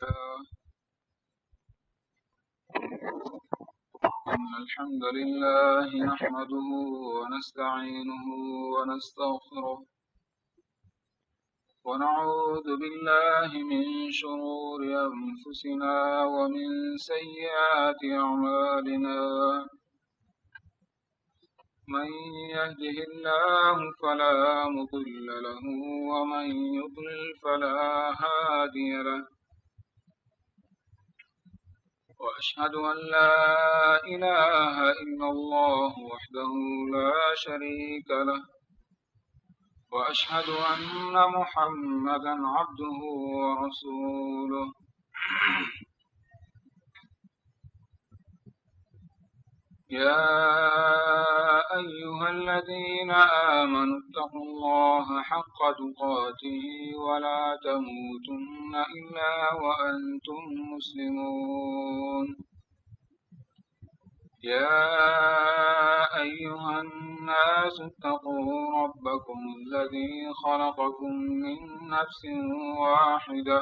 إن الحمد لله نحمده ونستعينه ونستغفره ونعوذ بالله من شرور أنفسنا ومن سيئات أعمالنا من يهده الله فلا مضل له ومن يضلل فلا هادي له وأشهد أن لا إله إلا الله وحده لا شريك له وأشهد أن محمدا عبده ورسوله يا أيها الذين آمنوا اتقوا الله حق تقاته ولا تموتن إلا وأنتم مسلمون يا أيها الناس اتقوا ربكم الذي خلقكم من نفس واحدة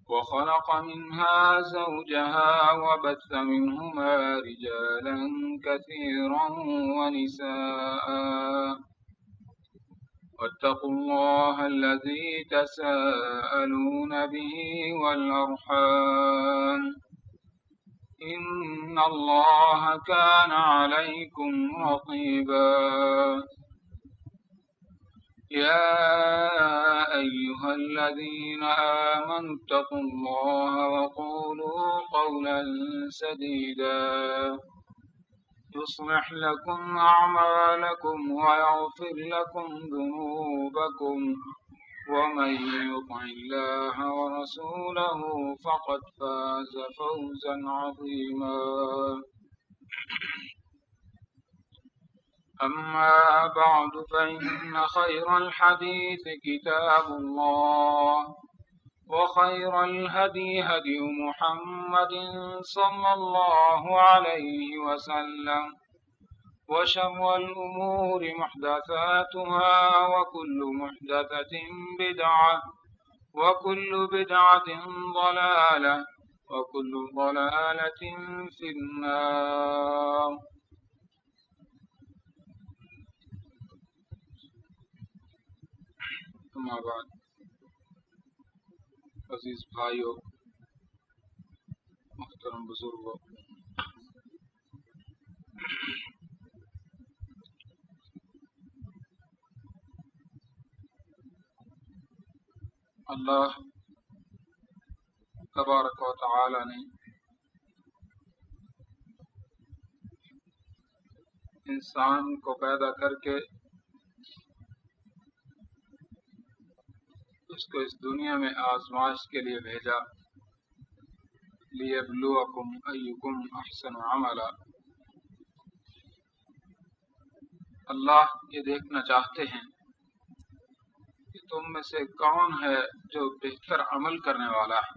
وخلق منها زوجها وبث منهما رجالا كثيرا ونساء واتقوا الله الذي تساءلون به والأرحام إن الله كان عليكم رقيبا يا أيها الذين آمنوا اتقوا الله وقولوا قولا سديدا يصلح لكم أعمالكم ويغفر لكم ذنوبكم ومن يطع الله ورسوله فقد فاز فوزا عظيما أما بعد فإن خير الحديث كتاب الله وخير الهدي هدي محمد صلى الله عليه وسلم وشر الأمور محدثاتها وكل محدثة بدعة وكل بدعة ضلالة وكل ضلالة في النار اما بعد عزیز بھائیو محترم بزرگوں اللہ تبارک و تعالی نے انسان کو پیدا کر کے اس کو اس دنیا میں آزمائش کے لیے بھیجا لیبلوکم ایکم احسن عملا اللہ یہ دیکھنا چاہتے ہیں کہ تم میں سے کون ہے جو بہتر عمل کرنے والا ہے۔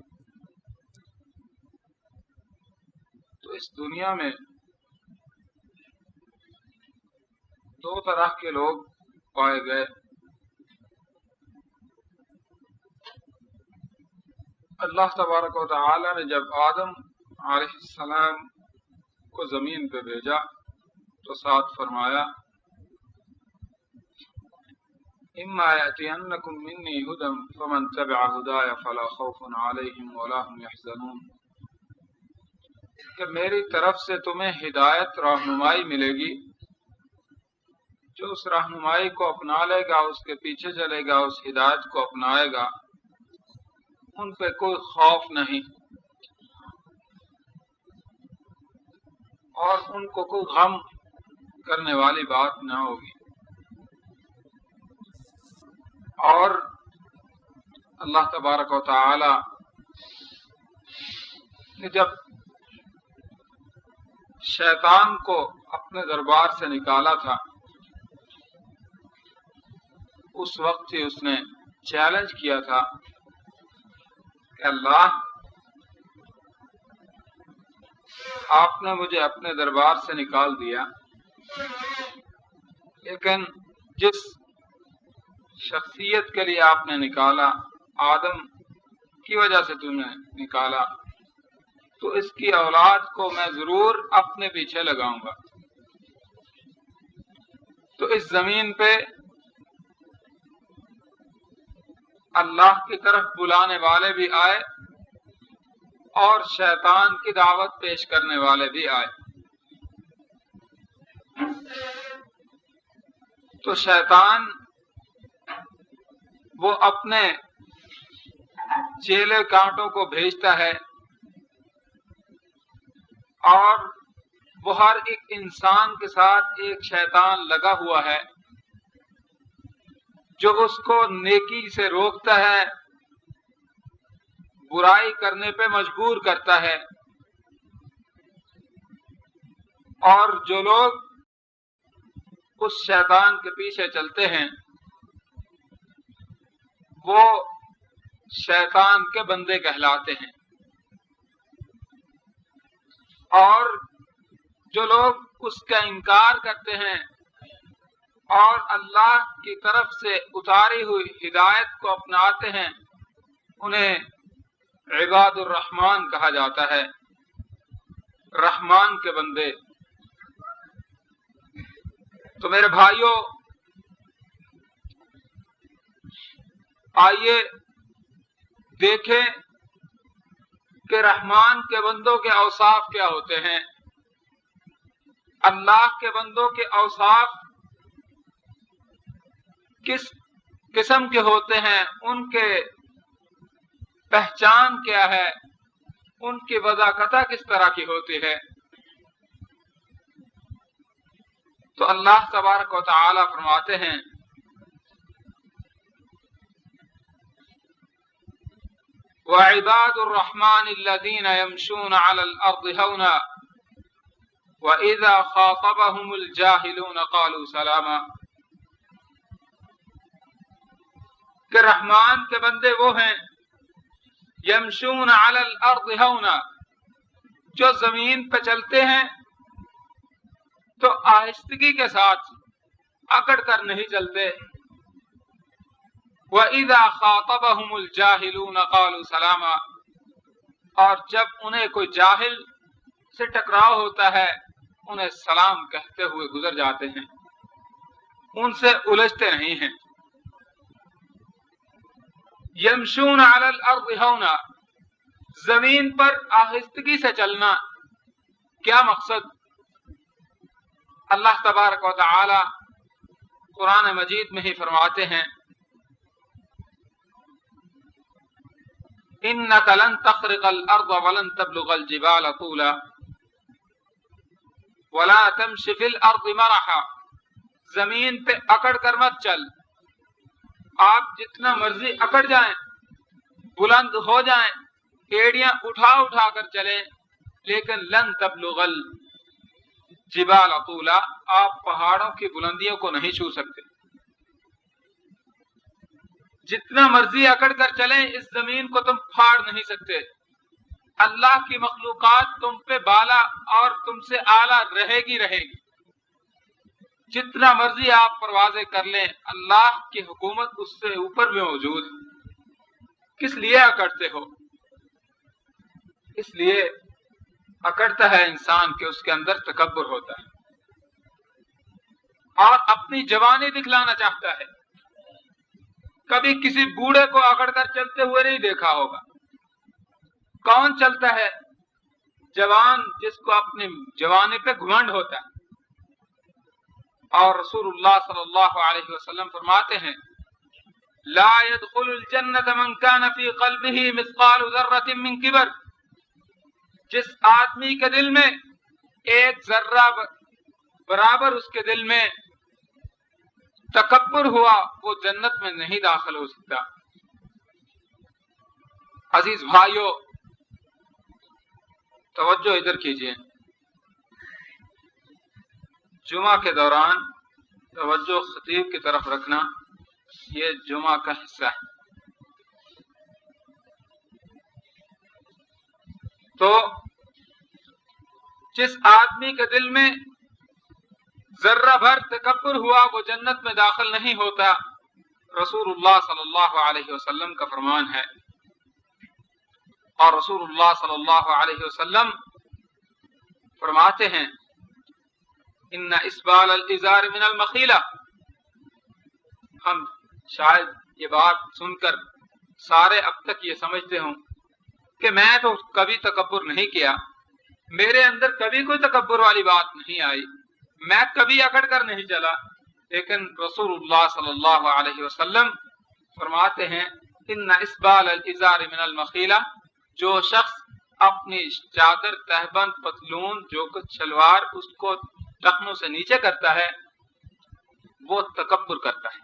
تو اس دنیا میں دو طرح کے لوگ پائے گئے۔ اللہ تبارک و تعالی نے جب آدم علیہ السلام کو زمین پہ بھیجا تو ساتھ فرمایا اما یأتینکم منی ہدی فمن تبع ہدای فلا خوف علیہم ولا هم یحزنون، کہ میری طرف سے تمہیں ہدایت رہنمائی ملے گی، جو اس رہنمائی کو اپنا لے گا، اس کے پیچھے چلے گا، اس ہدایت کو اپنائے گا، ان پہ کوئی خوف نہیں اور ان کو کوئی غم کرنے والی بات نہ ہوگی۔ اور اللہ تبارک و تعالی نے جب شیطان کو اپنے دربار سے نکالا تھا اس وقت ہی اس نے چیلنج کیا تھا کہ اللہ آپ نے مجھے اپنے دربار سے نکال دیا، لیکن جس شخصیت کے لیے آپ نے نکالا، آدم کی وجہ سے تم نے نکالا تو اس کی اولاد کو میں ضرور اپنے پیچھے لگاؤں گا۔ تو اس زمین پہ اللہ کی طرف بلانے والے بھی آئے اور شیطان کی دعوت پیش کرنے والے بھی آئے۔ تو شیطان وہ اپنے چیلے کانٹوں کو بھیجتا ہے اور وہ ہر ایک انسان کے ساتھ ایک شیطان لگا ہوا ہے جو اس کو نیکی سے روکتا ہے، برائی کرنے پہ مجبور کرتا ہے، اور جو لوگ اس شیطان کے پیچھے چلتے ہیں وہ شیطان کے بندے کہلاتے ہیں، اور جو لوگ اس کا انکار کرتے ہیں اور اللہ کی طرف سے اتاری ہوئی ہدایت کو اپناتے ہیں انہیں عباد الرحمن کہا جاتا ہے، رحمان کے بندے۔ تو میرے بھائیوں، آئیے دیکھیں کہ رحمان کے بندوں کے اوصاف کیا ہوتے ہیں۔ اللہ کے بندوں کے اوصاف کس قسم کے ہوتے ہیں، ان کے پہچان کیا ہے، ان کی وضاحت کس طرح کی ہوتی ہے۔ تو اللہ تبارک و تعالی فرماتے ہیں وَعِبَادُ الرَّحْمَنِ الَّذِينَ يَمْشُونَ عَلَى الْأَرْضِ هَوْنًا وَإِذَا خَاطَبَهُمُ الْجَاهِلُونَ قَالُوا سَلَامًا، کہ رحمان کے بندے وہ ہیں یمشون علی الارض ہونا، جو زمین پہ چلتے ہیں تو آہستگی کے ساتھ، اکڑ کر نہیں چلتے۔ وَإِذَا خَاطَبَهُمُ الْجَاهِلُونَ قَالُوا سَلَامًا، اور جب انہیں کوئی جاہل سے ٹکراؤ ہوتا ہے انہیں سلام کہتے ہوئے گزر جاتے ہیں، ان سے الجھتے نہیں ہیں۔ یمشون علی الارض ہونا، زمین پر آہستگی سے چلنا، کیا مقصد؟ اللہ تبارک و تعالی قرآن مجید میں ہی فرماتے ہیں اِنَّكَ لَن تَخْرِقَ الْأَرْضَ وَلَن تَبْلُغَ الْجِبَالَ طُولًا وَلَا تَمْشِ فِي الْأَرْضِ مَرَحًا، زمین پہ اکڑ کر مت چل، آپ جتنا مرضی اکڑ جائیں، بلند ہو جائیں، ایڑیاں اٹھا اٹھا کر چلیں، لیکن لن تبلغ الجبال طولا، آپ پہاڑوں کی بلندیوں کو نہیں چھو سکتے۔ جتنا مرضی اکڑ کر چلیں اس زمین کو تم پھاڑ نہیں سکتے۔ اللہ کی مخلوقات تم پہ بالا اور تم سے اعلیٰ رہے گی۔ جتنا مرضی آپ پروازیں کر لیں، اللہ کی حکومت اس سے اوپر بھی موجود۔ کس لیے اکڑتے ہو؟ اس لیے اکڑتا ہے انسان کہ اس کے اندر تکبر ہوتا ہے اور اپنی جوانی دکھلانا چاہتا ہے۔ کبھی کسی بوڑھے کو اکڑ کر چلتے ہوئے نہیں دیکھا ہوگا۔ کون چلتا ہے؟ جوان، جس کو اپنی جوانی پہ گھمنڈ ہوتا ہے۔ اور رسول اللہ صلی اللہ علیہ وسلم فرماتے ہیں لا يدخل الجنة من كان في قلبه مثقال ذرة من کبر، جس آدمی کے دل میں ایک ذرہ برابر اس کے دل میں تکبر ہوا وہ جنت میں نہیں داخل ہو سکتا۔ عزیز بھائیو، توجہ ادھر کیجیے، جمعہ کے دوران توجہ خطیب کی طرف رکھنا، یہ جمعہ کا حصہ ہے۔ تو جس آدمی کے دل میں ذرہ بھر تکبر ہوا وہ جنت میں داخل نہیں ہوتا۔ رسول اللہ صلی اللہ علیہ وسلم کا فرمان ہے اور رسول اللہ صلی اللہ علیہ وسلم فرماتے ہیں ان اسبال الازار من المخیلہ. ہم شاید یہ بات سن کر سارے اب تک یہ سمجھتے ہوں کہ میں تو کبھی تکبر نہیں کیا، میرے اندر کبھی کوئی تکبر والی بات نہیں آئی، میں کبھی اکڑ کر نہیں چلا. لیکن رسول اللہ صلی اللہ علیہ وسلم فرماتے ہیں ان اسبال الازار من المخیلہ، جو شخص اپنی چادر، تہبند، پتلون، جو کچھ شلوار اس کو ٹخنوں سے نیچے کرتا ہے وہ تکبر کرتا ہے.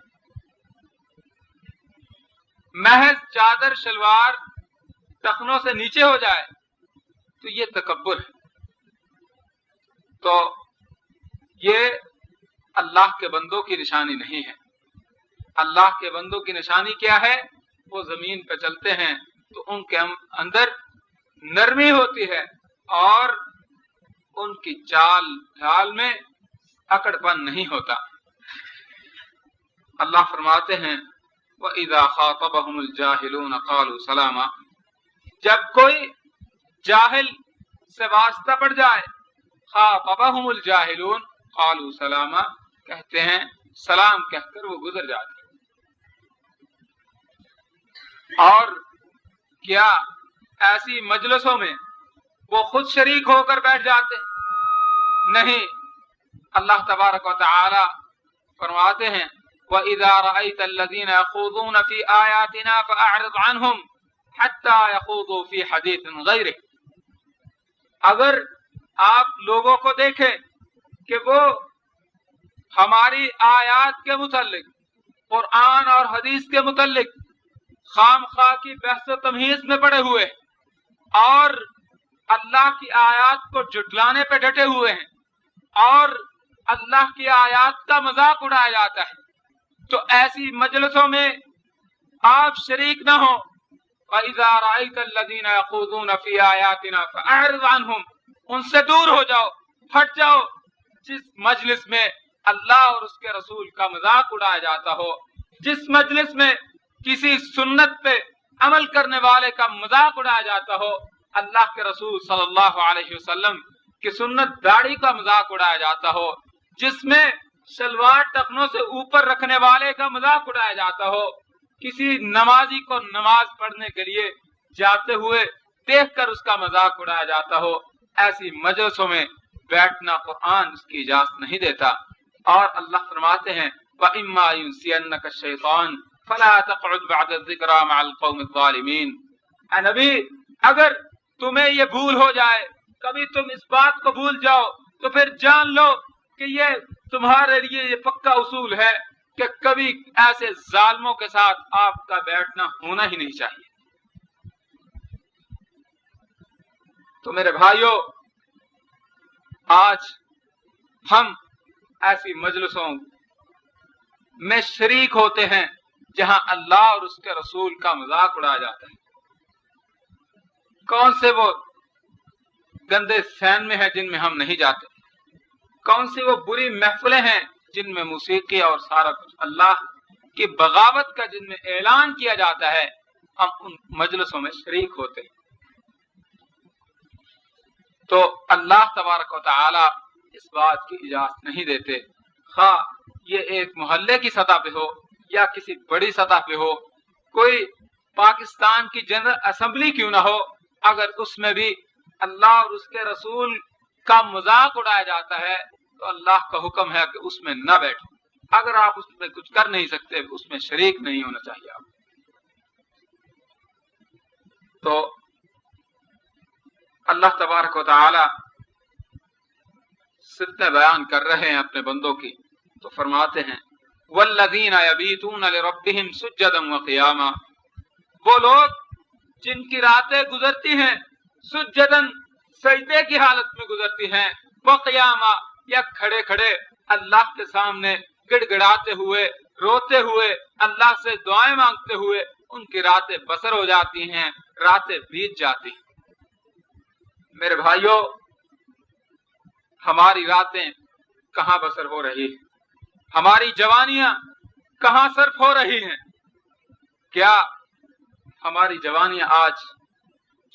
محض چادر شلوار ٹخنوں سے نیچے ہو جائے تو یہ تکبر ہے. تو یہ اللہ کے بندوں کی نشانی نہیں ہے. اللہ کے بندوں کی نشانی کیا ہے؟ وہ زمین پہ چلتے ہیں تو ان کے اندر نرمی ہوتی ہے اور ان کی چال ڈھال میں اکڑ پن نہیں ہوتا. اللہ فرماتے ہیں وَإِذَا خَاطَبَهُمُ الْجَاهِلُونَ قَالُوا سَلَامًا، جب کوئی جاہل سے واسطہ پڑ جائے، خاطبہم الجاہلون قالوا سلاما، کہتے ہیں سلام کہہ کر وہ گزر جاتے ہیں. اور کیا ایسی مجلسوں میں وہ خود شریک ہو کر بیٹھ جاتے ہیں؟ نہیں. اللہ تبارک و تعالی فرماتے ہیں وَإِذَا رَأَيْتَ الَّذِينَ يَخُوضُونَ فِي آيَاتِنَا فَأَعْرِضْ عَنْهُمْ حَتَّى يَخُوضُوا فِي حَدِيثٍ غَيْرِهِ، اگر آپ لوگوں کو دیکھیں کہ وہ ہماری آیات کے متعلق، قرآن اور حدیث کے متعلق خام خواہ کی بحث و تمہیز میں پڑے ہوئے اور اللہ کی آیات کو جھٹلانے پہ ڈٹے ہوئے ہیں اور اللہ کی آیات کا مذاق اڑایا جاتا ہے، تو ایسی مجلسوں میں آپ شریک نہ ہوں. وَإِذَا رَأَيْتَ الَّذِينَ يَخُوضُونَ فِي آيَاتِنَا فَأَعْرِضْ عَنْهُمْ، ان سے دور ہو جاؤ، ہٹ جاؤ. جس مجلس میں اللہ اور اس کے رسول کا مذاق اڑایا جاتا ہو، جس مجلس میں کسی سنت پہ عمل کرنے والے کا مذاق اڑایا جاتا ہو، اللہ کے رسول صلی اللہ علیہ وسلم کی سنت داڑھی کا مذاق اڑایا جاتا ہو، جس میں شلوار ٹخنوں سے اوپر رکھنے والے کا مذاق اڑایا جاتا ہو، کسی نمازی کو نماز پڑھنے کے لیے جاتے ہوئے دیکھ کر اس کا مذاق اڑایا جاتا ہو، ایسی مجلسوں میں بیٹھنا قرآن اس کی اجازت نہیں دیتا. اور اللہ فرماتے ہیں وَإِمَّا يُنْسِيَنَّكَ الشَّيْطَانُ فَلَا تَقْعُدْ بَعْدَ الذِّكْرَىٰ مَعَ الْقَوْمِ الظَّالِمِينَ. اے نبی، اگر تمہیں یہ بھول ہو جائے، کبھی تم اس بات کو بھول جاؤ، تو پھر جان لو کہ یہ تمہارے لیے یہ پکا اصول ہے کہ کبھی ایسے ظالموں کے ساتھ آپ کا بیٹھنا ہونا ہی نہیں چاہیے. تو میرے بھائیوں، آج ہم ایسی مجلسوں میں شریک ہوتے ہیں جہاں اللہ اور اس کے رسول کا مذاق اڑایا جاتا ہے. کون سے وہ گندے سین میں ہیں جن میں ہم نہیں جاتے؟ کون سی وہ بری محفلیں ہیں جن میں موسیقی اور سارا کچھ اللہ کی بغاوت کا جن میں اعلان کیا جاتا ہے؟ ہم ان مجلسوں میں شریک ہوتے ہیں. تو اللہ تبارک و تعالی اس بات کی اجازت نہیں دیتے، خواہ یہ ایک محلے کی سطح پہ ہو یا کسی بڑی سطح پہ ہو، کوئی پاکستان کی جنرل اسمبلی کیوں نہ ہو، اگر اس میں بھی اللہ اور اس کے رسول کا مذاق اڑایا جاتا ہے تو اللہ کا حکم ہے کہ اس میں نہ بیٹھو. اگر آپ اس میں کچھ کر نہیں سکتے، اس میں شریک نہیں ہونا چاہیے آپ. تو اللہ تبارک و تعالی صفتیں بیان کر رہے ہیں اپنے بندوں کی، تو فرماتے ہیں وَالَّذِينَ يَبِيتُونَ لِرَبِّهِمْ سُجَّدًا وَقِيَامًا، وہ لوگ جن کی راتیں گزرتی ہیں سجدن، سجدے کی حالت میں گزرتی ہیں، وقیاما، یا کھڑے کھڑے اللہ کے سامنے گڑ گڑاتے ہوئے، روتے ہوئے، اللہ سے دعائیں مانگتے ہوئے ان کی راتیں بسر ہو جاتی ہیں، راتیں بیت جاتی ہیں. میرے بھائیوں، ہماری راتیں کہاں بسر ہو رہی ہیں؟ ہماری جوانیاں کہاں صرف ہو رہی ہیں؟ کیا ہماری جوانیاں آج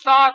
7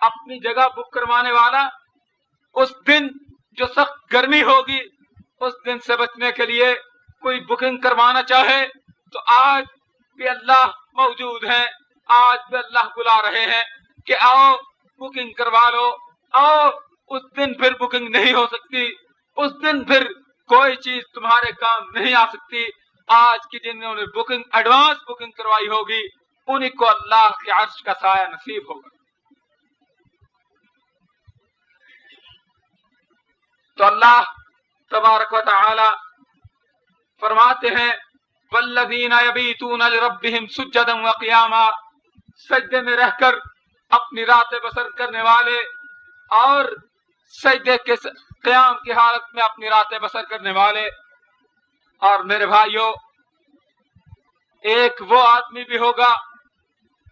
اپنی جگہ بک کروانے والا اس دن جو سخت گرمی ہوگی اس دن سے بچنے کے لیے کوئی بکنگ کروانا چاہے تو آج بھی اللہ موجود ہیں، آج بھی اللہ بلا رہے ہیں کہ آؤ بکنگ کروا لو، آؤ۔ اس دن پھر بکنگ نہیں ہو سکتی، اس دن پھر کوئی چیز تمہارے کام نہیں آ سکتی۔ آج کی جنہوں نے بکنگ ایڈوانس بکنگ کروائی ہوگی انہیں کو اللہ کے عرش کا سایہ نصیب ہوگا۔ تو اللہ تبارک و تعالی فرماتے ہیں والذین یبیتون لربہم سجدا وقیاما، سجدے میں رہ کر اپنی راتیں بسر کرنے والے اور سجدے کے قیام کی حالت میں اپنی راتیں بسر کرنے والے۔ اور میرے بھائیوں، ایک وہ آدمی بھی ہوگا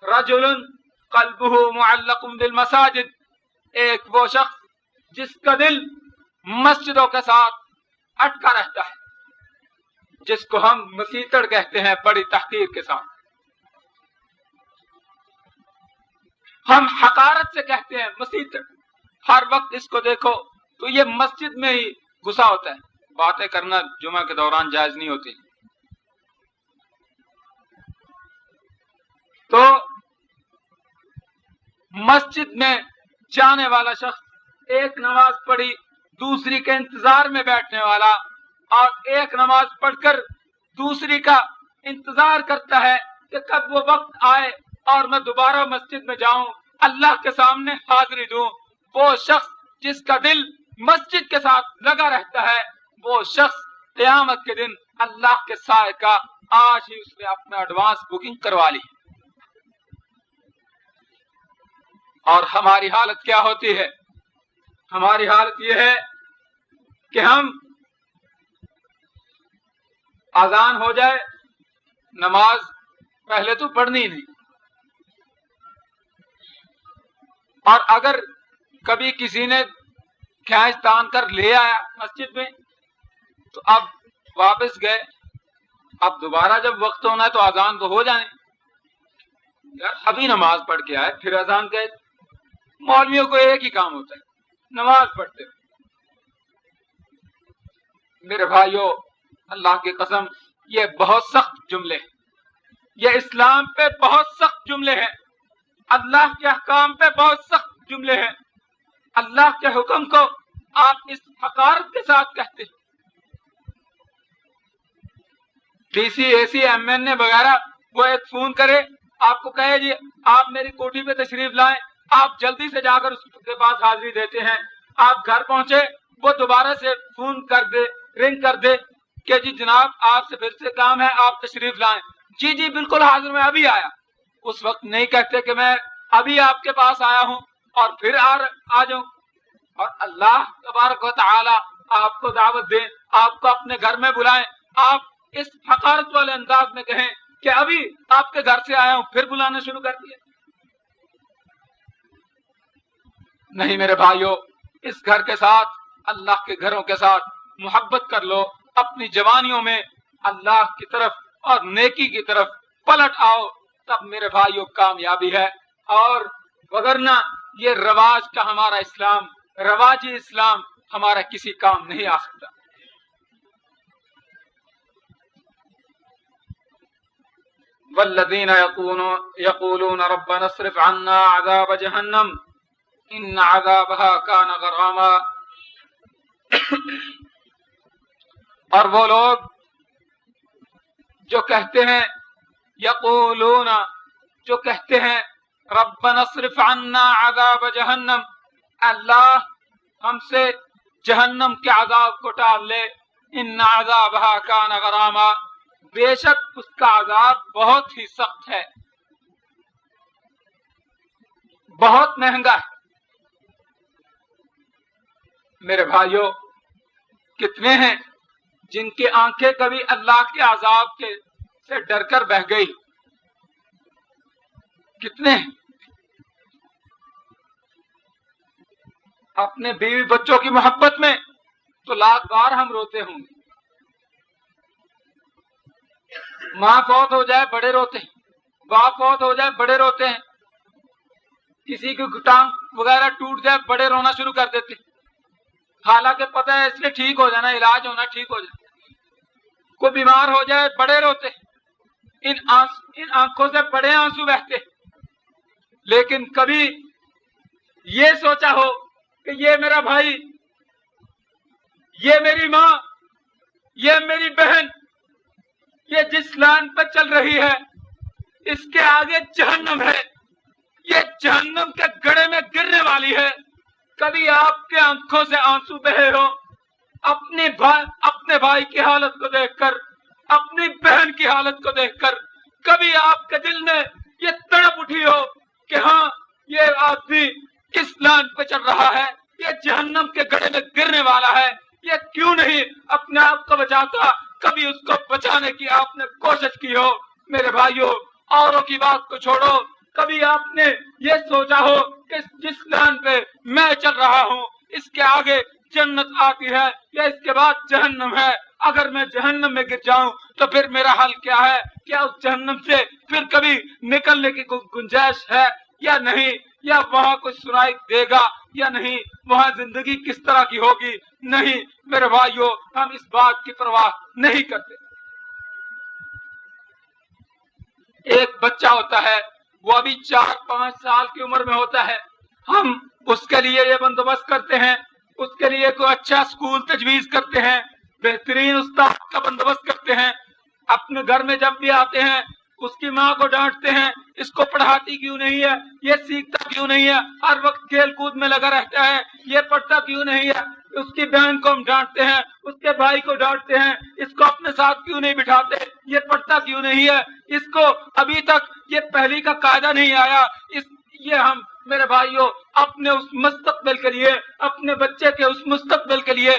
رجل قلبہ معلق بالمساجد، ایک وہ شخص جس کا دل مسجدوں کے ساتھ اٹکا رہتا ہے، جس کو ہم مسیتڑ کہتے ہیں بڑی تحقیر کے ساتھ، ہم حقارت سے کہتے ہیں مسیتڑ۔ ہر وقت اس کو دیکھو تو یہ مسجد میں ہی گھسا ہوتا ہے، باتیں کرنا جمعہ کے دوران جائز نہیں ہوتی۔ تو مسجد میں جانے والا شخص ایک نماز پڑھی دوسری کے انتظار میں بیٹھنے والا، اور ایک نماز پڑھ کر دوسری کا انتظار کرتا ہے کہ کب وہ وقت آئے اور میں دوبارہ مسجد میں جاؤں، اللہ کے سامنے حاضری دوں۔ وہ شخص جس کا دل مسجد کے ساتھ لگا رہتا ہے، وہ شخص قیامت کے دن اللہ کے سائے کا آج ہی اس نے اپنا ایڈوانس بکنگ کروا لی۔ اور ہماری حالت کیا ہوتی ہے؟ ہماری حالت یہ ہے کہ ہم اذان ہو جائے، نماز پہلے تو پڑھنی نہیں، اور اگر کبھی کسی نے کھینچ تان کر لے آیا مسجد میں تو اب واپس گئے، اب دوبارہ جب وقت ہونا ہے تو اذان تو ہو جائے، یار ابھی نماز پڑھ کے آئے پھر اذان گئے۔ مولویوں کو ایک ہی کام ہوتا ہے، نماز پڑھتے۔ میرے بھائیوں، اللہ کی قسم یہ بہت سخت جملے ہیں، یہ اسلام پہ بہت سخت جملے ہیں، اللہ کے احکام پہ بہت سخت جملے ہیں۔ اللہ کے حکم کو آپ اس حقارت کے ساتھ کہتے ہیں۔ ڈی سی اے سی ایم این اے وغیرہ وہ ایک فون کرے، آپ کو کہے جی آپ میری کوٹھی پہ تشریف لائیں، آپ جلدی سے جا کر اس کے پاس حاضری دیتے ہیں، آپ گھر پہنچے وہ دوبارہ سے فون کر دے، رنگ کر دے کہ جی جناب آپ سے پھر سے کام ہے، آپ تشریف لائیں۔ جی جی بالکل حاضر، میں ابھی آیا۔ اس وقت نہیں کہتے کہ میں ابھی آپ کے پاس آیا ہوں اور پھر آ جاؤں۔ اور اللہ تبارک و تعالی آپ کو دعوت دیں، آپ کو اپنے گھر میں بلائیں، آپ اس حقارت والے انداز میں کہیں کہ ابھی آپ کے گھر سے آیا ہوں، پھر بلانا شروع کر دیا۔ نہیں میرے بھائیوں، اس گھر کے ساتھ، اللہ کے گھروں کے ساتھ محبت کر لو، اپنی جوانیوں میں اللہ کی طرف اور نیکی کی طرف پلٹ آؤ، تب میرے بھائیوں کامیابی ہے۔ اور وگرنہ یہ رواج کا ہمارا اسلام، رواجی اسلام ہمارا کسی کام نہیں آ سکتا۔ والذین یقولون ربنا اصرف عنا عذاب جہنم ان عذابها کان غراما، اور وہ لوگ جو کہتے ہیں، یقولون جو کہتے ہیں ربنا اصرف عنا عذاب جہنم، اللہ ہم سے جہنم کے عذاب کو ٹال لے، ان عذابها کان غراما، بے شک اس کا عذاب بہت ہی سخت ہے، بہت مہنگا ہے۔ میرے بھائیوں، کتنے ہیں جن کی آنکھیں کبھی اللہ کے عذاب سے ڈر کر بہہ گئی؟ کتنے ہیں؟ اپنے بیوی بچوں کی محبت میں تو لاکھ بار ہم روتے ہوں گے، ماں فوت ہو جائے بڑے روتے ہیں، باپ فوت ہو جائے بڑے روتے ہیں، کسی کی ٹانگ وغیرہ ٹوٹ جائے بڑے رونا شروع کر دیتے، حالانکہ پتہ ہے اس نے ٹھیک ہو جانا، علاج ہونا، ٹھیک ہو جانا۔ کوئی بیمار ہو جائے بڑے روتے، ان آنکھوں سے بڑے آنسو بہتے۔ لیکن کبھی یہ سوچا ہو کہ یہ میرا بھائی، یہ میری ماں، یہ میری بہن، یہ جس لائن پر چل رہی ہے اس کے آگے جہنم ہے، یہ جہنم کے گڑھے میں گرنے والی ہے۔ کبھی آپ کے آنکھوں سے آنسو بہے ہو اپنے بھائی کی حالت کو دیکھ کر، اپنی بہن کی حالت کو دیکھ کر، کبھی آپ کے دل میں یہ تڑپ اٹھی ہو کہ ہاں یہ آدمی کس لائن پہ چل رہا ہے، یہ جہنم کے گڑھے میں گرنے والا ہے، یہ کیوں نہیں اپنے آپ کو بچاتا؟ کبھی اس کو بچانے کی آپ نے کوشش کی ہو؟ میرے بھائیوں، اوروں کی بات کو چھوڑو، کبھی آپ نے یہ سوچا ہو کہ جس لائن پہ میں چل رہا ہوں اس کے آگے جنت آتی ہے یا اس کے بعد جہنم ہے؟ اگر میں جہنم میں گر جاؤں تو پھر میرا حل کیا ہے؟ کیا اس جہنم سے پھر کبھی نکلنے کی گنجائش ہے یا نہیں؟ یا وہاں کچھ سنائی دے گا یا نہیں؟ وہاں زندگی کس طرح کی ہوگی؟ نہیں میرے بھائیوں، ہم اس بات کی پرواہ نہیں کرتے۔ ایک بچہ ہوتا ہے، وہ ابھی 4-5 سال کی عمر میں ہوتا ہے، ہم اس کے لیے یہ بندوبست کرتے ہیں، اس کے لیے کوئی اچھا اسکول تجویز کرتے ہیں، بہترین استاد کا بندوبست کرتے ہیں، اپنے گھر میں جب بھی آتے ہیں اس کی ماں کو ڈانٹتے ہیں، اس کو پڑھاتی کیوں نہیں ہے، یہ سیکھتا کیوں نہیں ہے، ہر وقت کھیل کود میں لگا رہتا ہے، یہ پڑھتا کیوں نہیں ہے۔ اس کی بہن کو ہم ڈانٹتے ہیں، اس کے بھائی کو ڈانٹتے ہیں، اس کو اپنے ساتھ کیوں نہیں بٹھاتے، یہ پڑھتا کیوں نہیں ہے، اس کو ابھی تک یہ پہلی کا قاعدہ نہیں آیا۔ یہ ہم میرے بھائیوں اپنے اس مستقبل کے لیے، اپنے بچے کے اس مستقبل کے لیے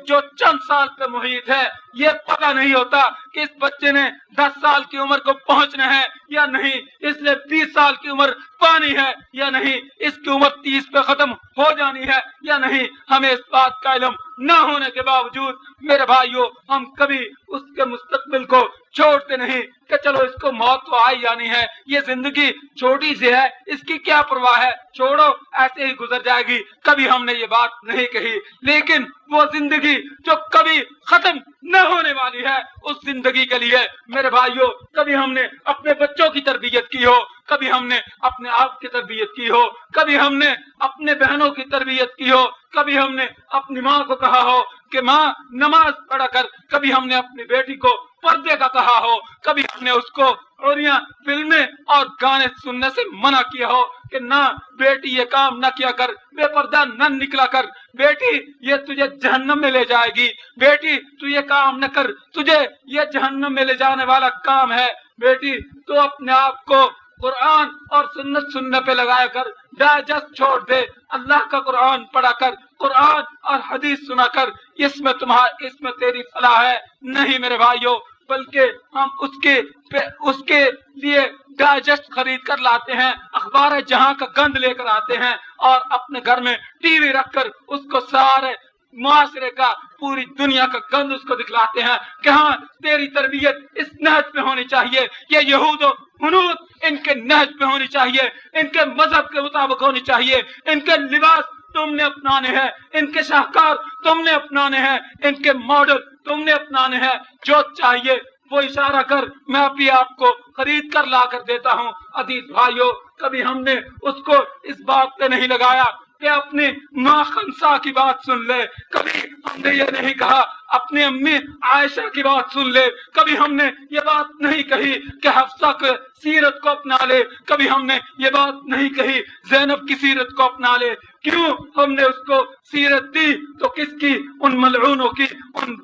جو چند سال پہ محیط ہے، یہ پتہ نہیں ہوتا کہ اس بچے نے 10 سال کی عمر کو پہنچنا ہے یا نہیں، اس نے 20 سال کی عمر پانی ہے یا نہیں، اس کی عمر 30 پہ ختم ہو جانی ہے یا نہیں۔ ہمیں اس بات کا علم نہ ہونے کے باوجود میرے بھائیوں ہم کبھی اس کے مستقبل کو چھوڑتے نہیں کہ چلو اس کو موت تو آئی جانی ہے، یہ زندگی چھوٹی سی ہے، اس کی کیا پرواہ ہے، چھوڑو ایسے ہی گزر جائے گی۔ کبھی ہم نے یہ بات نہیں کہی، لیکن وہ زندگی جو کبھی ختم نہ ہونے والی ہے اس زندگی کے لیے میرے بھائیوں کبھی ہم نے اپنے بچوں کی تربیت کی ہو، کبھی ہم نے اپنے آپ کی تربیت کی ہو، کبھی ہم نے اپنے بہنوں کی تربیت کی ہو، کبھی ہم نے اپنی ماں کو کہا ہو کہ ماں نماز پڑھا کر، کبھی ہم نے اپنی بیٹی کو پردے کا کہا ہو، کبھی ہم نے اس کو عوریاں فلمیں اور گانے سننے سے منع کیا ہو کہ نہ بیٹی یہ کام نہ کیا کر، بے پردہ نہ نکلا کر، بیٹی یہ تجھے جہنم میں لے جائے گی، بیٹی تو یہ کام نہ کر، تجھے یہ جہنم میں لے جانے والا کام ہے، بیٹی تو اپنے آپ کو قرآن اور سنت سننے پہ لگایا کر، ڈائجسٹ چھوڑ دے، اللہ کا قرآن پڑھا کر، قرآن اور حدیث سنا کر، اس میں تیری فلاح ہے۔ نہیں میرے بھائیوں، بلکہ ہم اس کے لیے ڈائجسٹ خرید کر لاتے ہیں، اخبار جہاں کا گند لے کر آتے ہیں اور اپنے گھر میں ٹی وی رکھ کر اس کو سارے معاشرے کا، پوری دنیا کا گند اس کو دکھلاتے ہیں کہ ہاں تیری تربیت اس نہج پہ ہونی چاہیے، یہ یہود و ہنود ان کے نہج پہ ہونی چاہیے، ان کے مذہب کے مطابق ہونی چاہیے، ان کے لباس تم نے اپنانے ہیں، ان کے شاہکار تم نے اپنانے ہیں، ان کے ماڈل تم نے اپنانے ہیں، جو چاہیے وہ اشارہ کر، میں ابھی آپ کو خرید کر لا کر دیتا ہوں۔ عزیز بھائیوں، کبھی ہم نے اس کو اس بات پہ نہیں لگایا کہ اپنی ماں خنسا کی بات سن لے، کبھی ہم نے یہ نہیں کہا اپنی امی عائشہ کی بات سن لے، کبھی ہم نے یہ بات نہیں کہی کہ حفصہ کے سیرت کو اپنا لے، کبھی ہم نے یہ بات نہیں کہی زینب کی سیرت کو اپنا لے۔ کیوں ہم نے اس کو سیرت دی؟ تو کس کی؟ ان ملعونوں کی، ان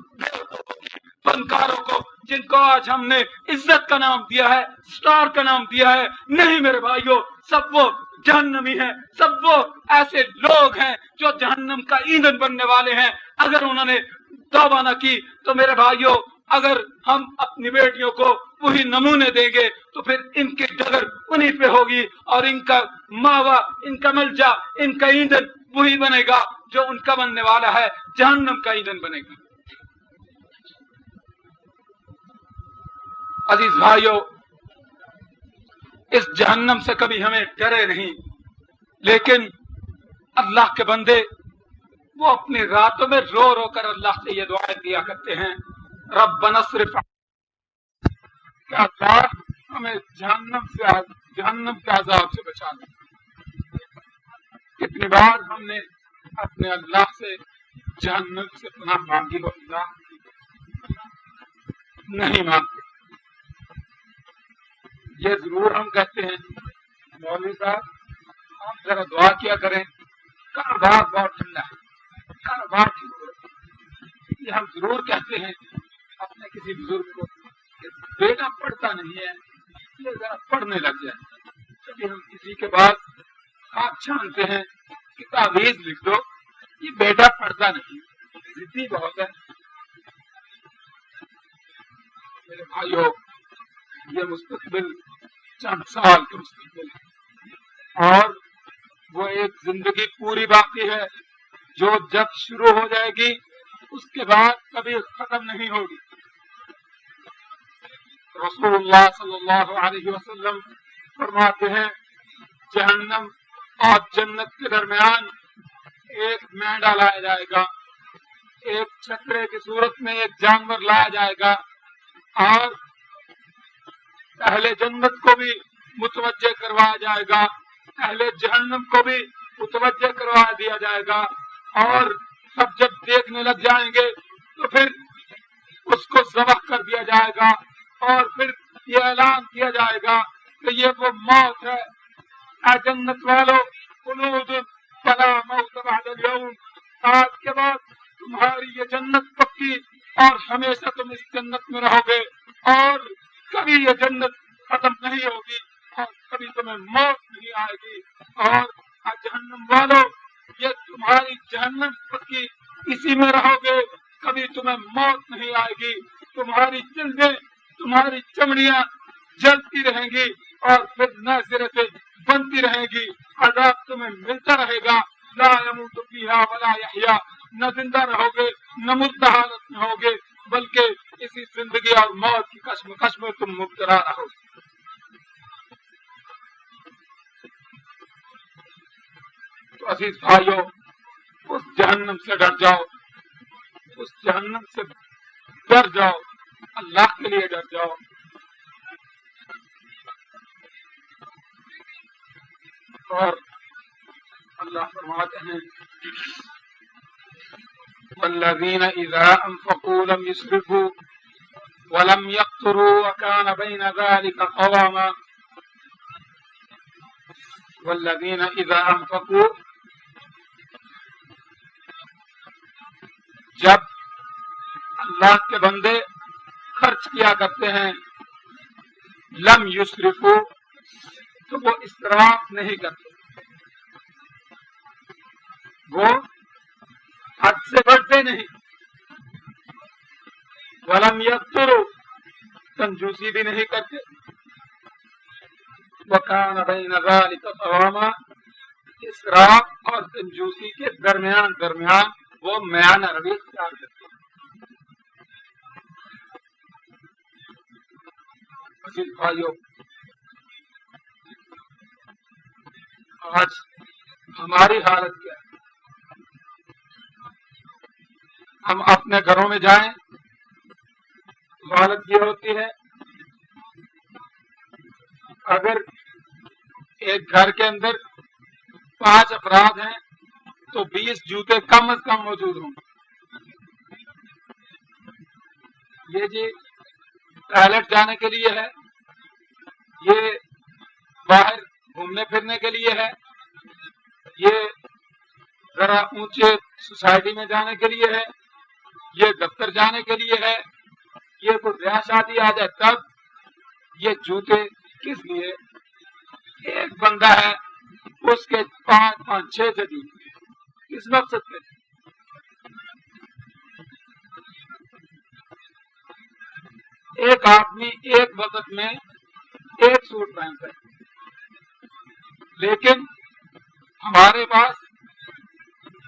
فنکاروں کو جن کو آج ہم نے عزت کا نام دیا ہے، سٹار کا نام دیا ہے۔ نہیں میرے بھائیوں، سب وہ جہنمی ہیں، سب وہ ایسے لوگ ہیں جو جہنم کا ایندھن بننے والے ہیں۔ اگر انہوں نے توبہ نہ کی تو میرے بھائیوں اگر ہم اپنی بیٹیوں کو وہی نمونے دیں گے تو پھر ان کی ڈگر انہی پہ ہوگی اور ان کا ماوا، ان کا ملجا، ان کا ایندھن وہی بنے گا جو ان کا بننے والا ہے، جہنم کا ایندھن بنے گا۔ عزیز بھائیوں، اس جہنم سے کبھی ہمیں ڈرے نہیں، لیکن اللہ کے بندے وہ اپنی راتوں میں رو رو کر اللہ سے یہ دعائیں کیا کرتے ہیں، ربنا اصرف کہ اللہ ہمیں جہنم کے عذاب سے بچا دے۔ کتنی بار ہم نے اپنے اللہ سے جہنم سے پناہ مانگی ہو، اللہ نہیں مانگتے۔ یہ ضرور ہم کہتے ہیں مولوی صاحب آپ ذرا دعا کیا کریں، کاروبار بہت ٹھنڈا ہے، کاروبار ٹھیک ہو رہا ہے۔ یہ ہم ضرور کہتے ہیں اپنے کسی بزرگ کو کہ بیٹا پڑھتا نہیں ہے، یہ ذرا پڑھنے لگ جائے۔ کبھی ہم کسی کے بعد آپ چھانتے ہیں کہ تعویذ لکھ دو، یہ بیٹا پڑھتا نہیں، ضدی بہت ہے۔ میرے بھائیو، یہ مستقبل چند سال کا مستقبل ہے، اور وہ ایک زندگی پوری باقی ہے جو جب شروع ہو جائے گی اس کے بعد کبھی ختم نہیں ہوگی۔ رسول اللہ صلی اللہ علیہ وسلم فرماتے ہیں جہنم اور جنت کے درمیان ایک مینڈا لایا جائے گا، ایک چھترے کی صورت میں ایک جانور لایا جائے گا، اور اہل جنت کو بھی متوجہ کروایا جائے گا، اہل جہنم کو بھی متوجہ کروا دیا جائے گا، اور سب جب دیکھنے لگ جائیں گے تو پھر اس کو ذبح کر دیا جائے گا، اور پھر یہ اعلان کیا جائے گا کہ یہ وہ موت ہے، اے جنت والو خلود فلا موت بعد اليوم، آج کے بعد تمہاری یہ جنت پکی اور ہمیشہ تم اس جنت میں رہو گے، اور کبھی یہ جنت ختم نہیں ہوگی، اور کبھی تمہیں موت نہیں آئے گی، اور جہنم والو یہ تمہاری جہنم پکی، اسی میں رہو گے، کبھی تمہیں موت نہیں آئے گی، تمہاری جلدیں تمہاری چمڑیاں جلتی رہیں گی اور پھر ناظریں بنتی رہیں گی، عذاب تمہیں ملتا رہے گا، لا يموت فيها ولا يحيا، نہ زندہ رہو گے نہ مردہ حالت میں ہوگے، بلکہ اسی زندگی اور موت کی کشمکش میں تم مبتلا رہو گے۔ تو عزیز بھائیو، اس جہنم سے ڈر جاؤ، اس جہنم سے ڈر جاؤ، اللہ کے لیے ڈر جاؤ۔ اور اللہ فرماتے ہیں والذین اذا انفقوا لم يسرفوا ولم يقتروا وكان بين ذلك قواما، والذین اذا انفقوا، جب اللہ کے بندے خرچ کیا کرتے ہیں، لم یسرفوا تو وہ اسراف نہیں کرتے، وہ حد سے بڑھتے نہیں، ولم یقتروا کنجوسی بھی نہیں کرتے، وکان بین ذلک قواما، اسراف اور کنجوسی کے درمیان وہ میانہ روی اختیار کرتے ہیں۔ عزیز بھائیو، آج ہماری حالت کیا ہے؟ ہم اپنے گھروں میں جائیں، حالت یہ ہوتی ہے اگر ایک گھر کے اندر 5 افراد ہیں تو 20 جوتے کم از کم موجود ہوں۔ یہ جی ٹوائلٹ جانے کے لیے ہے، یہ باہر گھومنے پھرنے کے لیے ہے، یہ ذرا اونچے سوسائٹی میں جانے کے لیے ہے، یہ دفتر جانے کے لیے ہے، یہ کوئی بیاہ شادی آ جائے تب۔ یہ جوتے کس لیے؟ ایک بندہ ہے اس کے 5-6 جوتے، کس مقصد سے؟ ایک آدمی ایک وقت میں ایک سوٹ پہنتا ہے، لیکن ہمارے پاس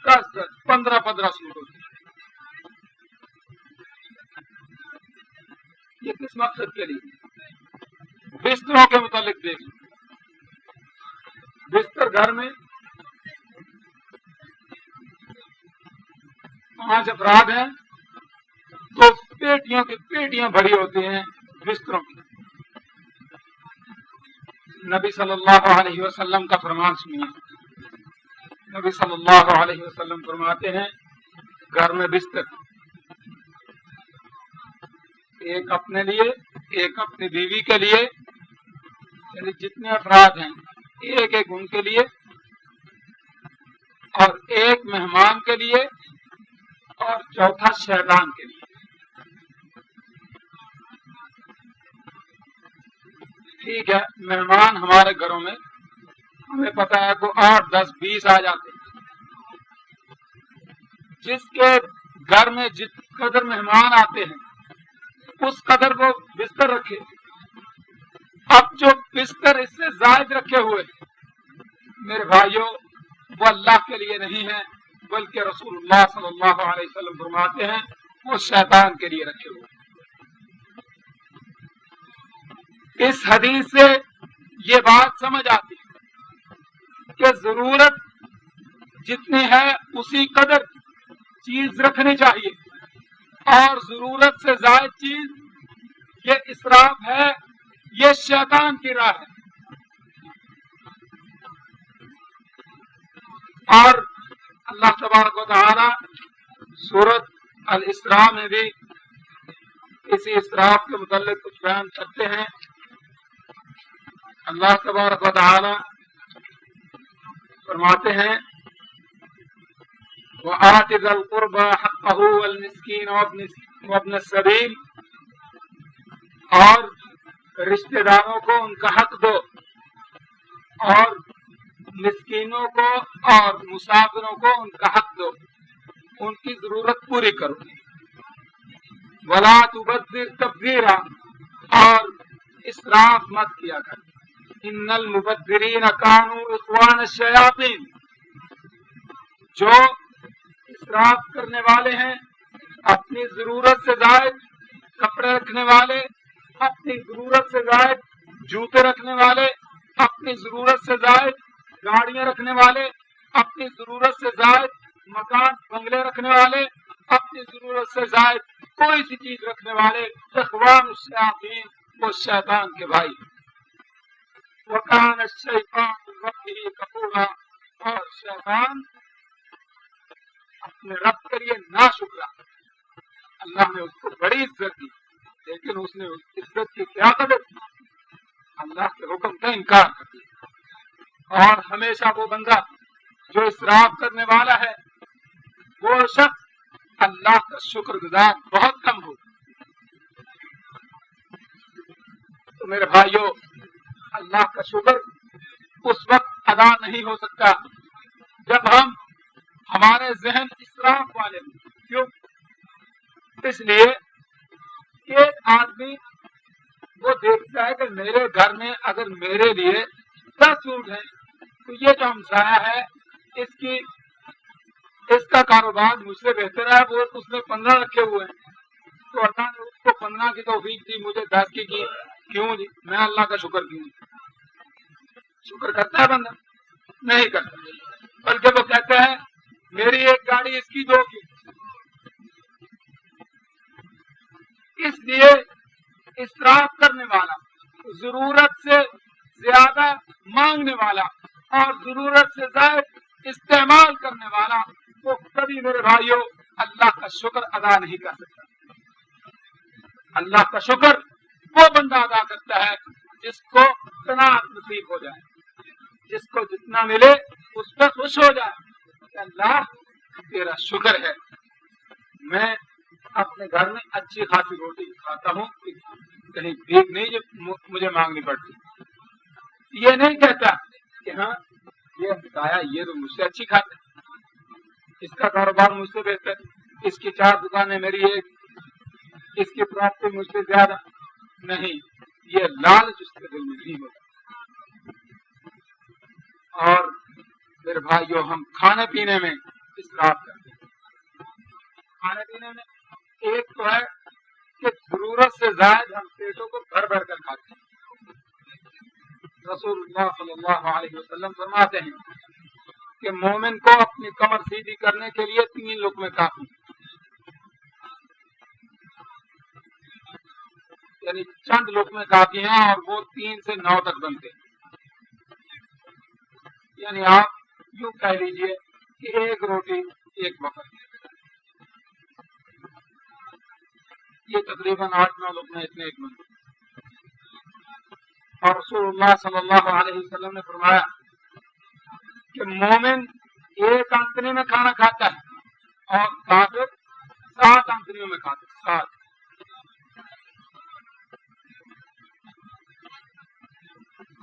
10-15 سوٹ ہوتے ہیں۔ یہ کس مقصد کے لیے؟ بستروں کے متعلق دیکھ لیں، بستر گھر میں 5 افراد ہیں تو پیٹیاں کی پیٹیاں بھری ہوتی ہیں بستروں کی. نبی صلی اللہ علیہ وسلم کا فرمان سنیے. نبی صلی اللہ علیہ وسلم فرماتے ہیں گھر میں بستر ایک اپنے لیے ایک اپنی بیوی کے لیے، یعنی جتنے افراد ہیں ایک ایک ان کے لیے، اور ایک مہمان کے لیے، اور چوتھا شیطان کے لیے. ٹھیک ہے، مہمان ہمارے گھروں میں ہمیں پتا ہے کہ 8 10 20 آ جاتے ہیں. جس کے گھر میں جس قدر مہمان آتے ہیں اس قدر وہ بستر رکھے. اب جو بستر اس سے زائد رکھے ہوئے میرے بھائیوں وہ اللہ کے لیے نہیں ہے بلکہ رسول اللہ صلی اللہ علیہ وسلم فرماتے ہیں وہ شیطان کے لیے رکھے ہوئے. اس حدیث سے یہ بات سمجھ آتی ہے کہ ضرورت جتنی ہے اسی قدر چیز رکھنی چاہیے، اور ضرورت سے زائد چیز یہ اسراف ہے، یہ شیطان کی راہ ہے. اور اللہ تبارک و تعالی سورۃ الاسراء میں بھی اسی اسراف کے متعلق کچھ بیان کرتے ہیں. اللہ تبارک و تعالی فرماتے ہیں وَآتِ ذَا الْقُرْبَى حَقَّهُ وَالْمِسْكِينَ وَابْنَ السَّبِيلِ، اور رشتہ داروں کو ان کا حق دو، اور مسکینوں کو اور مسافروں کو ان کا حق دو، ان کی ضرورت پوری کرو. وَلَا تُبَذِّرْ تَبْذِيرًا، اور اسراف مت کیا کر. ان المبذرین کانوا اخوان الشیاطین، جو اسراف کرنے والے ہیں، اپنی ضرورت سے زائد کپڑے رکھنے والے، اپنی ضرورت سے زائد جوتے رکھنے والے، اپنی ضرورت سے زائد گاڑیاں رکھنے والے، اپنی ضرورت سے زائد مکان بنگلے رکھنے والے، اپنی ضرورت سے زائد کوئی سی چیز رکھنے والے اخوان الشیاطین، وہ شیطان کے بھائی. وَكَانَ الشَّيْطَانُ لِرَبِّهِ كَفُورًا، اور شیطان اپنے رب کے لیے ناشکرا. اللہ نے اس کو بڑی عزت دی لیکن اس نے اس عزت کی کیا قدر کی؟ اللہ کے حکم کا انکار کر دیا. اور ہمیشہ وہ بندہ جو اسراف کرنے والا ہے وہ شخص اللہ کا شکر گزار بہت کم ہو. تو میرے بھائیوں اللہ کا شکر اس وقت ادا نہیں ہو سکتا جب ہمارے ذہن اسراف والے ہوں. کیوں؟ اس لیے ایک آدمی وہ دیکھتا ہے کہ میرے گھر میں اگر میرے لیے 10 سوٹ ہیں تو یہ جو ہمسایہ ہے اس کا کاروبار مجھ سے بہتر ہے، وہ اس نے 15 رکھے ہوئے ہیں، تو اللہ نے اس کو 15 کی توفیق دی، مجھے 10 کی. کیوں جی؟ میں اللہ کا شکر کیوں؟ شکر کرتا ہے بندہ؟ نہیں کرتا، بلکہ وہ کہتا ہے میری ایک گاڑی اس کی 2 کی. اس لیے اسراف کرنے والا، ضرورت سے زیادہ مانگنے والا اور ضرورت سے زائد استعمال کرنے والا وہ کبھی میرے بھائیوں اللہ کا شکر ادا نہیں کر سکتا. اللہ کا شکر وہ بندہ ادا کرتا ہے جس کو قناعت نصیب ہو جائے، جس کو جتنا ملے اس پہ خوش ہو جائے کہ اللہ تیرا شکر ہے، میں اپنے گھر میں اچھی خاصی روٹی کھاتا ہوں، کہیں بھیک نہیں جو مجھے مانگنی پڑتی. یہ نہیں کہتا کہ ہاں یہ بتایا یہ تو مجھ سے اچھی کھاتا ہے، اس کا کاروبار مجھ سے بہتر، اس کی 4 دکانیں میری ایک، اس کی پراپرٹی مجھ سے زیادہ. نہیں، یہ لالچ اس کے دل میں نہیں ہوتا. اور میرے بھائیو ہم کھانے پینے میں اسراف کرتے ہیں. کھانے پینے میں ایک تو ہے کہ ضرورت سے زائد ہم پیٹوں کو بھر بھر کر کھاتے ہیں. رسول اللہ صلی اللہ علیہ وسلم فرماتے ہیں کہ مومن کو اپنی کمر سیدھی کرنے کے لیے 3 لقمے کافی. یعنی چند لقمے کافی ہیں اور وہ 3 سے 9 تک بنتے ہیں. یعنی آپ یوں کہہ لیجئے کہ ایک روٹی ایک وقت, یہ تقریباً 8-9 لقمے اتنے ایک بنتے. اور رسول اللہ صلی اللہ علیہ وسلم نے فرمایا کہ مومن ایک آنتنی میں کھانا کھاتا ہے اور کافر 7 آنتنیوں میں کھاتا ہے, 7.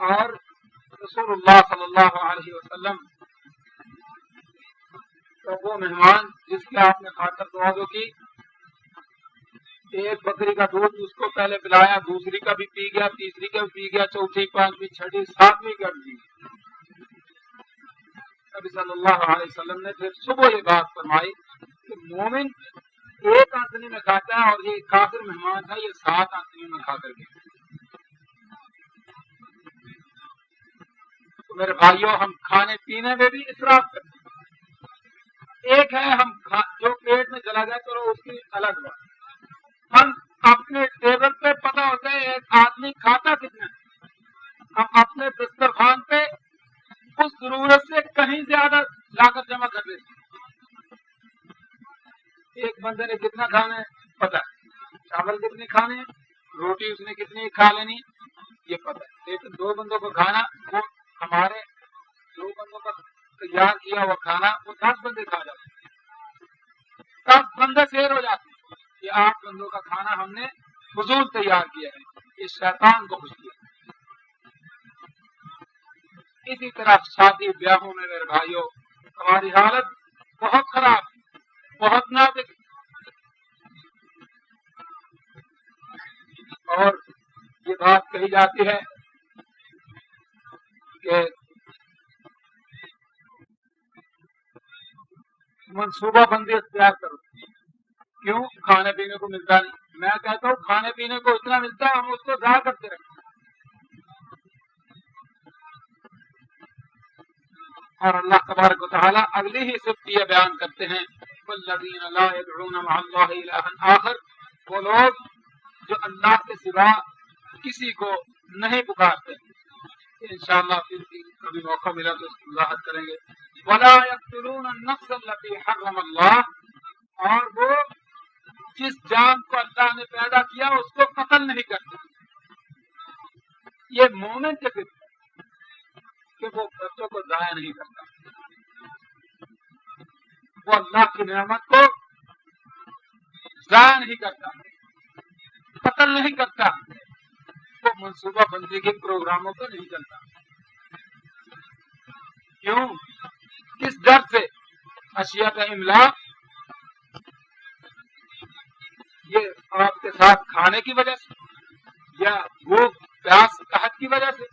اور رسول اللہ صلی اللہ علیہ وسلم تو وہ مہمان جس کی آپ نے خاطر توازو کی, ایک بکری کا دودھ اس کو پہلے پلایا, دوسری کا بھی پی گیا, تیسری کا بھی پی گیا, چوتھی, 5ویں, 6ٹھی, 7ویں کا بھی. نبی صلی اللہ علیہ وسلم نے پھر صبح یہ بات فرمائی کہ مومن ایک آنتنی میں کھاتا ہے اور یہ کافر مہمان تھا, یہ 7 آنتنیوں میں کھا کر گیا. تو میرے بھائیوں, ہم کھانے پینے میں بھی اسراف کرتے ہیں. ایک ہے ہم جو پیٹ میں چلا جائے تو اس کی الگ بات. ہم اپنے ٹیبل پہ پتہ ہوتا ہے ایک آدمی کھاتا کتنا ہے, ہم اپنے دسترخوان پہ اس ضرورت سے کہیں زیادہ لا کر جمع کر دیتے ہیں. ایک بندے نے کتنا کھانا ہے پتہ ہے, چاول کتنے کھانے ہیں, روٹی اس نے کتنی کھا لینی یہ پتہ ہے. لیکن 2 بندوں کو کھانا, وہ ہمارے 2 بندوں کا تیار کیا ہوا کھانا وہ 10 بندے کھا جاتے ہیں, 10 بندے شیر ہو جاتے ہیں. یہ 8 بندوں کا کھانا ہم نے فضول تیار کیا ہے, اس شیطان کو خوش کیا. اسی طرح شادی بیاہوں میں میرے بھائیوں ہماری حالت بہت خراب, بہت نازک. اور یہ بات کہی جاتی ہے کہ منصوبہ بندی اختیار کرو. کیوں؟ کھانے پینے کو ملتا نہیں. میں کہتا ہوں کھانے پینے کو اتنا ملتا ہے, ہم اس کو ضائع کرتے رہتے. اور اللہ تبارک و تعالیٰ اگلی ہی صفت یہ بیان کرتے ہیں والذین لا يدعون مع اللہ الہا آخر, وہ لوگ جو اللہ کے سوا کسی کو نہیں پکارتے. انشاءاللہ پھر کبھی موقع ملا تو اس کی وضاحت کریں گے. ولا يقتلون النفس التي حرم اللہ, اور وہ جس جان کو اللہ نے پیدا کیا اس کو قتل نہیں کرتے. یہ مومن کے فطر کہ وہ بچوں کو ضائع نہیں کرتا, وہ اللہ کی نعمت کو ضائع نہیں کرتا, قتل نہیں کرتا, وہ منصوبہ بندی کے پروگراموں پہ نہیں چلتا. کیوں؟ کس ڈر سے؟ خشیت املاق, یہ آپ کے ساتھ کھانے کی وجہ سے یا وہ پیاس قحط کی وجہ سے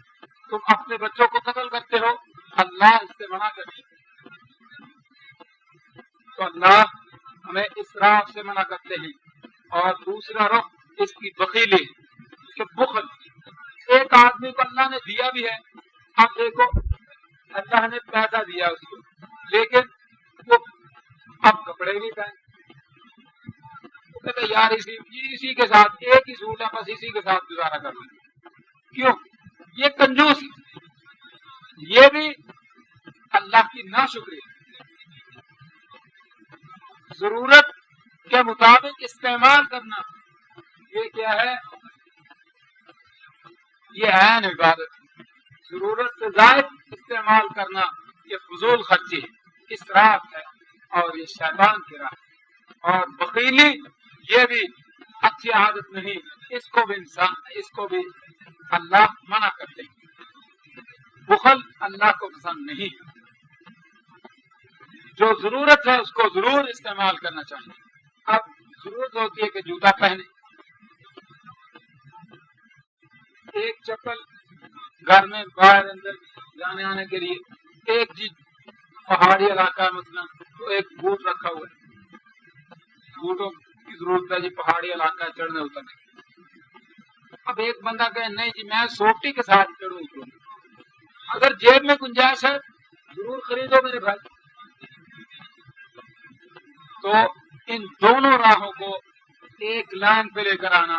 تم اپنے بچوں کو قتل کرتے ہو, اللہ اس سے منع کرتے ہیں. تو اللہ ہمیں اسراف سے منع کرتے ہیں. اور دوسرا رخ اس کی بخیلی, کہ بخل. ایک آدمی کو اللہ نے دیا بھی ہے, اب دیکھو اللہ نے پیسہ دیا اس کو, لیکن وہ اب کپڑے نہیں پہنے. وہ کہتے یار اسی کے ساتھ ایک ہی سوٹ ہے, بس اسی کے ساتھ گزارا کر لیں. کیوں؟ یہ کنجوس, یہ بھی اللہ کی ناشکری. ضرورت کے مطابق استعمال کرنا یہ کیا ہے؟ یہ عین عبادت. ضرورت سے زائد استعمال کرنا یہ فضول خرچی ہے, اسراف ہے, اور یہ شیطان کی راہ. اور بخیلی یہ بھی اچھی عادت نہیں, اس کو بھی اللہ منع کرتے ہیں. بخل اللہ کو پسند نہیں. جو ضرورت ہے اس کو ضرور استعمال کرنا چاہیے. اب ضرورت ہوتی ہے کہ جوتا پہنے, ایک چپل گھر میں باہر اندر جانے آنے کے لیے, ایک چیز پہاڑی علاقہ ہے مثلا تو ایک بوٹ رکھا ہوا ہے, بوٹوں کی ضرورت ہے جی, پہاڑی علاقہ ہے چڑھنے اترنے. اب ایک بندہ کہے نہیں جی میں سوٹی کے ساتھ چڑھوں اتروں. اگر جیب میں گنجائش ہے ضرور خریدو میرے بھائی. تو ان دونوں راہوں کو ایک لائن پہ لے کر آنا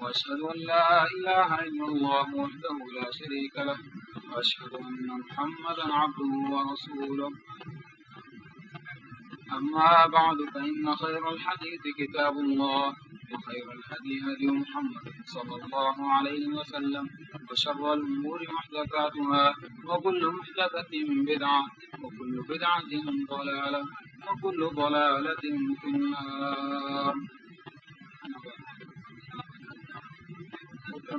وأشهد أن لا إله إلا الله وحده لا شريك له وأشهد أن محمدا عبده ورسوله. أما بعد فإن خير الحديث كتاب الله وخير الهدي هدي محمد صلى الله عليه وسلم وشر الأمور محدثاتها وكل محدثة بدعة وكل بدعة ضلالة وكل ضلالة في النار.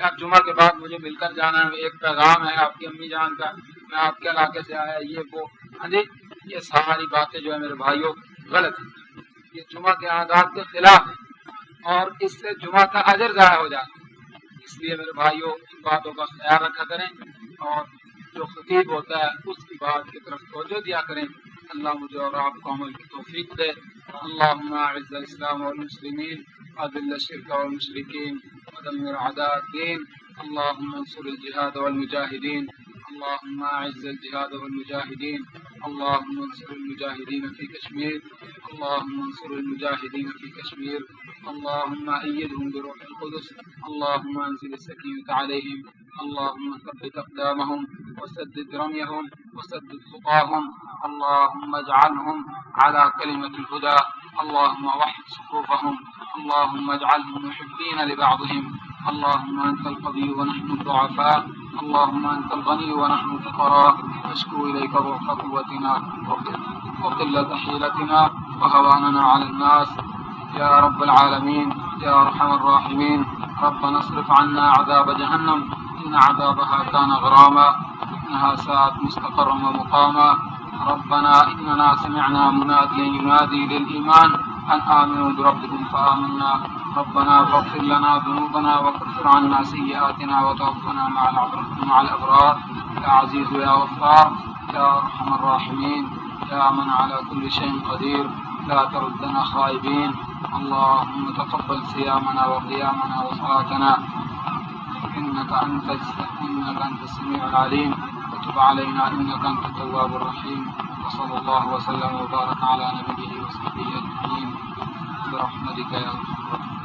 کہ اب جمعہ کے بعد مجھے مل کر جانا ہے، ایک پیغام ہے آپ کی امی جان کا، میں آپ کے علاقے سے آیا، یہ وہ، ہاں جی، یہ ساری باتیں جو ہے میرے بھائیوں غلط ہیں، یہ جمعہ کے آداب کے خلاف ہے اور اس سے جمعہ کا اجر ضائع ہو جاتا ہے۔ اس لیے میرے بھائیوں ان باتوں کا خیال رکھا کریں اور جو خطیب ہوتا ہے اس کی بات کی طرف توجہ دیا کریں۔ اللہ مجھے اور آپ کو عمل کی توفیق دے۔ اللهم اعز الاسلام والمسلمين واذل الشرك والمشركين ودمر اعداء الدين اللهم انصر الجهاد والمجاهدين اللهم اعز الجهاد والمجاهدين اللهم انصر المجاهدين في كشمير اللهم انصر المجاهدين في كشمير اللهم أيدهم بروح القدس اللهم انزل السكينة عليهم اللهم ثبت أقدامهم وسدد رميهم وسدد خطاهم اللهم اجعلهم على كلمة الهدى اللهم وحد صفوفهم اللهم اجعلهم محبين لبعضهم اللهم أنت القوي ونحن الضعفاء اللهم أنت الغني ونحن الفقراء نشكو إليك ضعف قوتنا وقلة حيلتنا وهواننا على الناس يا رب العالمين يا أرحم الراحمين ربنا اصرف عنا عذاب جهنم إن عذابها كان غراما إنها ساءت مستقرا ومقاما ربنا إننا سمعنا مناديا ينادي للإيمان أن آمنوا بربكم فآمنا ربنا فاغفر لنا ذنوبنا وكفر عنا سيئاتنا وتوفنا مع الأبرار يا عزيز يا غفار يا أرحم الراحمين يا من على كل شيء قدير لا تردنا خائبين اللهم تقبل صيامنا وقيامنا وصلاتنا إنك أنت السميع العليم وتب علينا إنك أنت التواب الرحيم وصلى الله وسلم وبارك على نبيه وصحبه أجمعين برحمتك يا